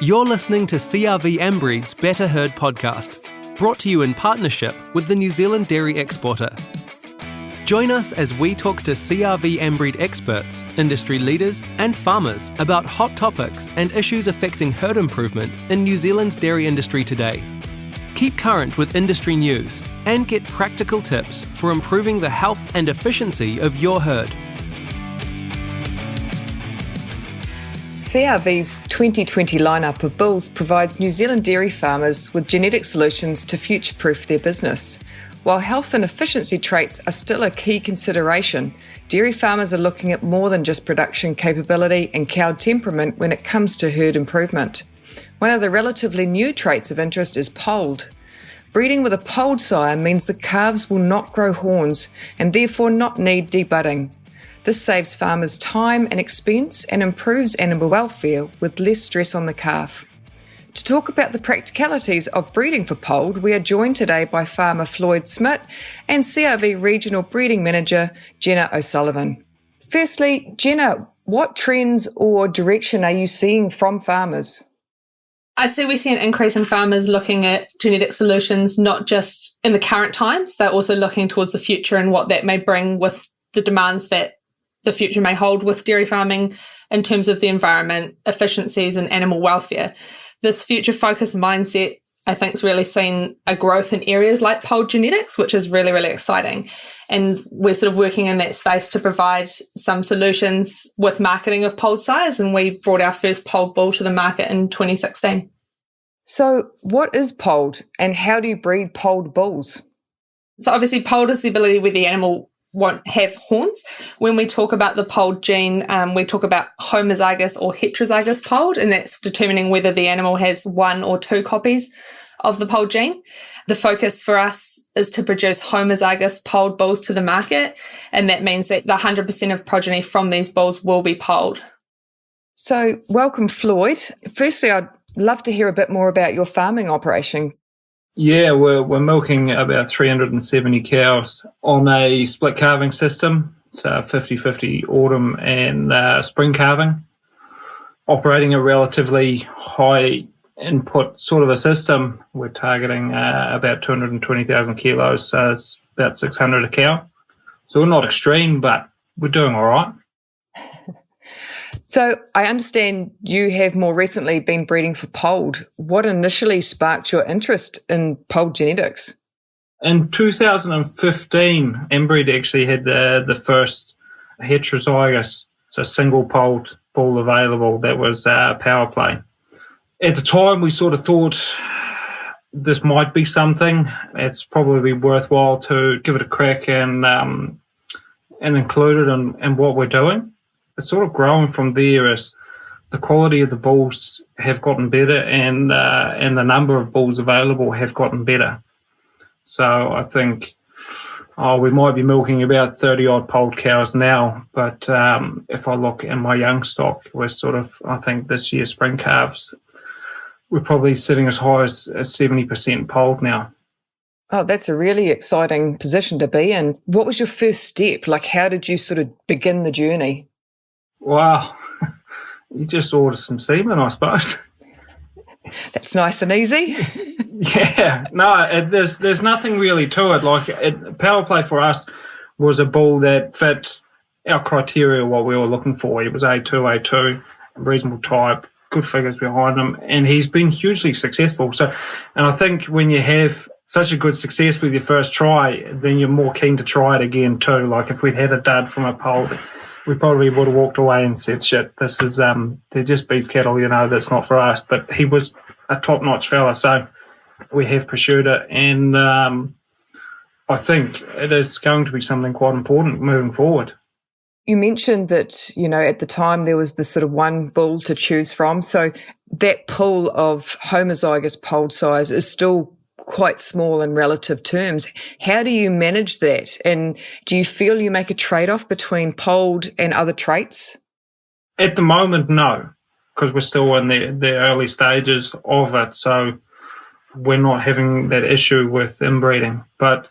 You're listening to CRV Ambreed's Better Herd podcast, brought to you in partnership with the New Zealand Dairy Exporter. Join us as we talk to CRV Ambreed experts, industry leaders and farmers about hot topics and issues affecting herd improvement in New Zealand's dairy industry today. Keep current with industry news and get practical tips for improving the health and efficiency of your herd. CRV's 2020 lineup of bulls provides New Zealand dairy farmers with genetic solutions to future-proof their business. While health and efficiency traits are still a key consideration, dairy farmers are looking at more than just production capability and cow temperament when it comes to herd improvement. One of the relatively new traits of interest is polled. Breeding with a polled sire means the calves will not grow horns and therefore not need debudding. This saves farmers time and expense and improves animal welfare with less stress on the calf. To talk about the practicalities of breeding for polled, we are joined today by farmer Floyd Smit and CRV Regional Breeding Manager Jenna O'Sullivan. Firstly, Jenna, what trends or direction are you seeing from farmers? I see we see an increase in farmers looking at genetic solutions, not just in the current times, they're also looking towards the future and what that may bring with the demands that the future may hold with dairy farming in terms of the environment, efficiencies and animal welfare. This future-focused mindset, I think, has really seen a growth in areas like polled genetics, which is really, really exciting. And we're sort of working in that space to provide some solutions with marketing of polled sires, and we brought our first polled bull to the market in 2016. So what is polled and how do you breed polled bulls? So obviously polled is the ability where the animal won't have horns. When we talk about the polled gene, we talk about homozygous or heterozygous polled, and that's determining whether the animal has one or two copies of the polled gene. The focus for us is to produce homozygous polled bulls to the market, and that means that the 100% of progeny from these bulls will be polled. So welcome, Floyd. Firstly, I'd love to hear a bit more about your farming operation. Yeah, we're milking about 370 cows on a split calving system. It's 50-50 autumn and spring calving. Operating a relatively high input sort of a system. We're targeting about 220,000 kilos, so it's about 600 a cow. So we're not extreme, but we're doing all right. So I understand you have more recently been breeding for polled. What initially sparked your interest in polled genetics? In 2015, Ambreed actually had the first heterozygous, so single polled bull available that was power play. At the time, we sort of thought this might be something. It's probably worthwhile to give it a crack and include it in what we're doing. It's sort of grown from there as the quality of the bulls have gotten better and the number of bulls available have gotten better. So I think we might be milking about 30-odd polled cows now, but if I look in my young stock, we're sort of, I think this year's spring calves, we're probably sitting as high as 70% polled now. Oh, that's a really exciting position to be in. What was your first step? Like, how did you sort of begin the journey? Wow, you just order some semen, I suppose. That's nice and easy. Yeah, no, there's nothing really to it. Like power play for us was a bull that fit our criteria, what we were looking for. He was A2, reasonable type, good figures behind him, and he's been hugely successful. So, and I think when you have such a good success with your first try, then you're more keen to try it again too. Like if we'd had a dud from a poll, we probably would have walked away and said, shit, this is, they're just beef cattle, that's not for us. But he was a top-notch fella, so we have pursued it. And I think it is going to be something quite important moving forward. You mentioned that, at the time there was this sort of one bull to choose from. So that pool of homozygous polled sires is still quite small in relative terms. How do you manage that? And do you feel you make a trade-off between polled and other traits? At the moment, no, because we're still in the early stages of it. So we're not having that issue with inbreeding. But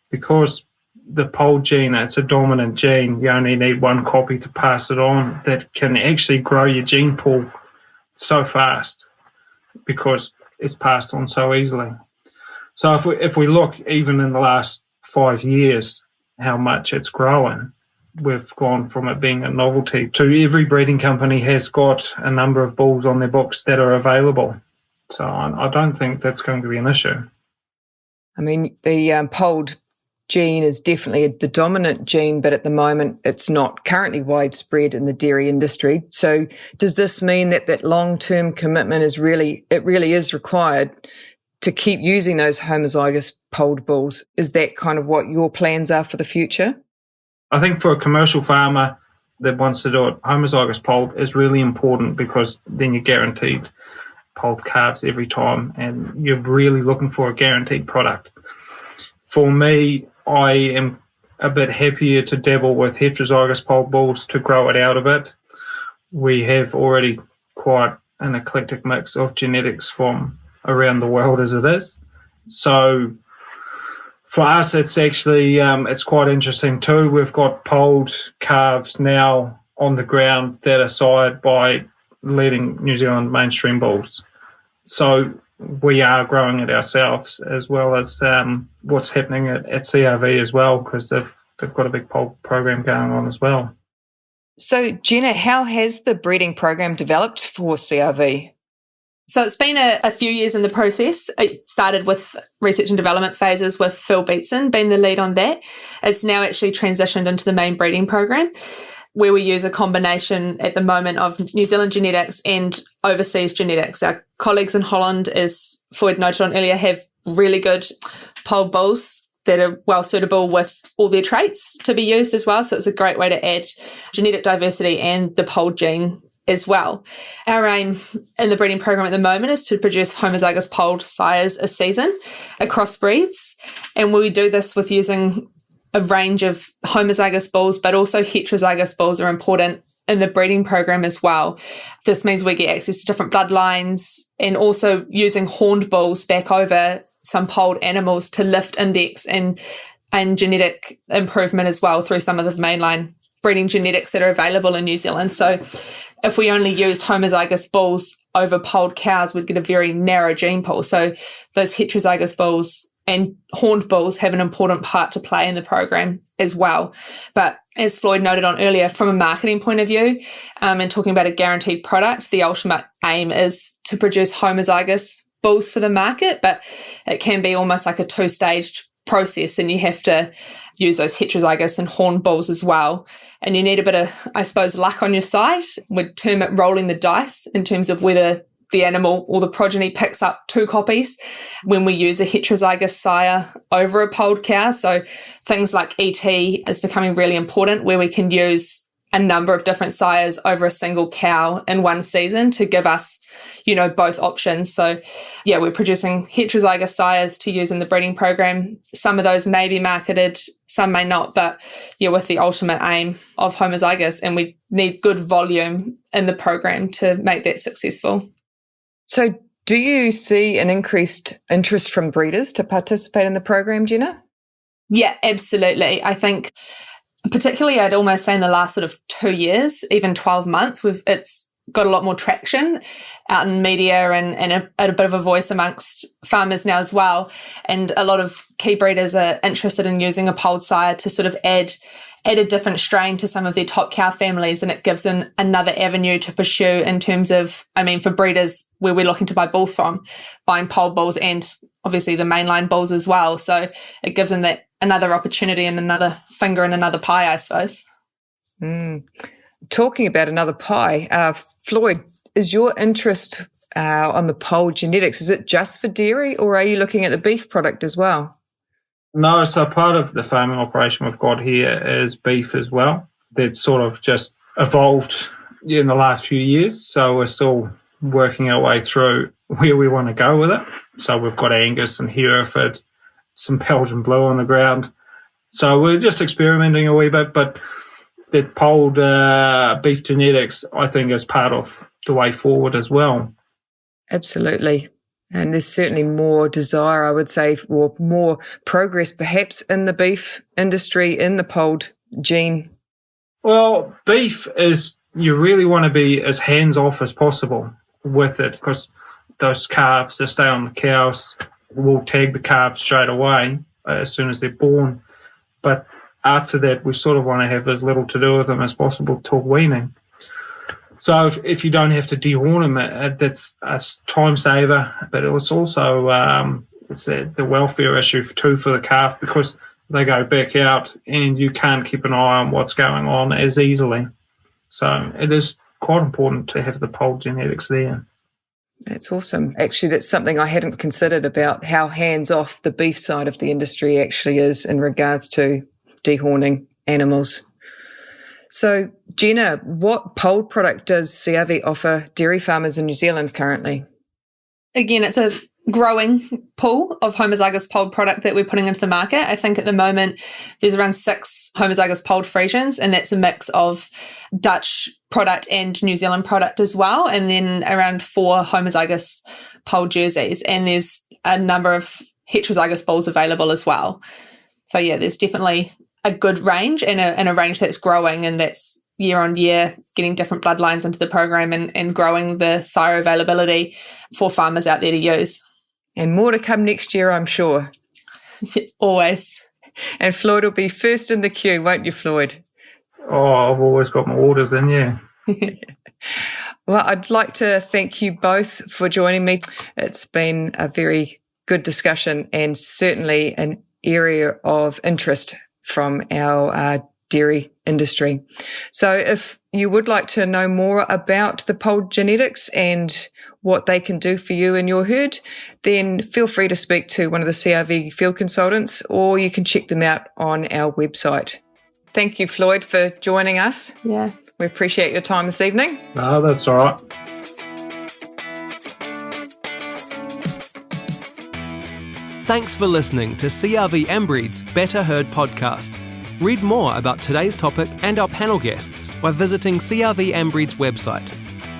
because the polled gene, it's a dominant gene, you only need one copy to pass it on, that can actually grow your gene pool so fast. because it's passed on so easily. So if we look even in the last 5 years, how much it's grown, we've gone from it being a novelty to every breeding company has got a number of bulls on their books that are available. So I don't think that's going to be an issue. I mean, the polled gene is definitely the dominant gene, but at the moment it's not currently widespread in the dairy industry. So does this mean that that long-term commitment is really is required to keep using those homozygous polled bulls? Is that kind of what your plans are for the future? I think for a commercial farmer that wants to do it, homozygous polled is really important because then you're guaranteed polled calves every time and you're really looking for a guaranteed product. For me, I am a bit happier to dabble with heterozygous polled bulls to grow it out a bit. We have already quite an eclectic mix of genetics from around the world as it is. So for us, it's actually it's quite interesting too. We've got polled calves now on the ground that are sired by leading New Zealand mainstream bulls. So we are growing it ourselves, as well as what's happening at CRV as well, because they've got a big poll program going on as well. So Jenna, how has the breeding program developed for CRV? So it's been a few years in the process. It started with research and development phases with Phil Beatson being the lead on that. It's now actually transitioned into the main breeding program, where we use a combination at the moment of New Zealand genetics and overseas genetics. Our colleagues in Holland, as Floyd noted on earlier, have really good polled bulls that are well suitable with all their traits to be used as well. So it's a great way to add genetic diversity and the polled gene as well. Our aim in the breeding program at the moment is to produce homozygous polled sires a season across breeds. And we do this with using a range of homozygous bulls, but also heterozygous bulls are important in the breeding program as well. This means we get access to different bloodlines and also using horned bulls back over some polled animals to lift index and genetic improvement as well through some of the mainline breeding genetics that are available in New Zealand. So if we only used homozygous bulls over polled cows, we'd get a very narrow gene pool. So those heterozygous bulls and horned bulls have an important part to play in the program as well. But as Floyd noted on earlier, from a marketing point of view, and talking about a guaranteed product, the ultimate aim is to produce homozygous bulls for the market, but it can be almost like a two-staged process, and you have to use those heterozygous and horned bulls as well. And you need a bit of, I suppose, luck on your side. We'd term it rolling the dice in terms of whether the animal or the progeny picks up two copies when we use a heterozygous sire over a polled cow. So things like ET is becoming really important, where we can use a number of different sires over a single cow in one season to give us, both options. So yeah, we're producing heterozygous sires to use in the breeding program. Some of those may be marketed, some may not, but yeah, with the ultimate aim of homozygous, and we need good volume in the program to make that successful. So do you see an increased interest from breeders to participate in the program, Jenna? Yeah, absolutely. I think particularly I'd almost say in the last sort of 2 years, even 12 months, it's got a lot more traction out in media and a bit of a voice amongst farmers now as well. And a lot of key breeders are interested in using a polled sire to sort of add a different strain to some of their top cow families, and it gives them another avenue to pursue in terms of, for breeders where we're looking to buy bulls from, buying polled bulls and obviously the mainline bulls as well. So it gives them that another opportunity and another finger in another pie, I suppose. Talking about another pie, Floyd, is your interest on the polled genetics, is it just for dairy, or are you looking at the beef product as well? No, so part of the farming operation we've got here is beef as well. That's sort of just evolved in the last few years. So we're still working our way through where we want to go with it. So we've got Angus and Hereford, some Belgian Blue on the ground. So we're just experimenting a wee bit, but that polled beef genetics, I think, is part of the way forward as well. Absolutely. And there's certainly more desire, I would say, or more progress perhaps in the beef industry, in the polled gene. Well, beef is, you really want to be as hands-off as possible with it, because those calves that stay on the cows, we'll tag the calves straight away as soon as they're born. But after that, we sort of want to have as little to do with them as possible till weaning. So if you don't have to dehorn them, that's a time saver, but it was also it's the welfare issue too for the calf, because they go back out and you can't keep an eye on what's going on as easily. So it is quite important to have the polled genetics there. That's awesome. Actually, that's something I hadn't considered about how hands-off the beef side of the industry actually is in regards to dehorning animals. So, Jenna, what polled product does CRV offer dairy farmers in New Zealand currently? Again, it's a growing pool of homozygous polled product that we're putting into the market. I think at the moment there's around 6 homozygous polled Friesians, and that's a mix of Dutch product and New Zealand product as well, and then around 4 homozygous polled Jerseys, and there's a number of heterozygous bulls available as well. So yeah, there's definitely a good range and a range that's growing, and that's year on year getting different bloodlines into the program and growing the sire availability for farmers out there to use. And more to come next year, I'm sure. Always. And Floyd will be first in the queue, won't you, Floyd? Oh, I've always got my orders in, yeah. Well, I'd like to thank you both for joining me. It's been a very good discussion and certainly an area of interest from our dairy industry. So if you would like to know more about the polled genetics and what they can do for you and your herd, then feel free to speak to one of the CRV field consultants, or you can check them out on our website. Thank you, Floyd, for joining us. Yeah. We appreciate your time this evening. No, that's all right. Thanks for listening to CRV Ambreed's Better Herd podcast. Read more about today's topic and our panel guests by visiting CRV Ambreed's website,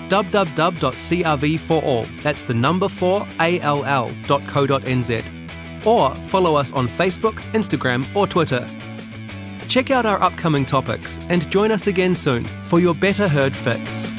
www.crv4all, that's the number 4all.co.nz, or follow us on Facebook, Instagram or Twitter. Check out our upcoming topics and join us again soon for your Better Herd fix.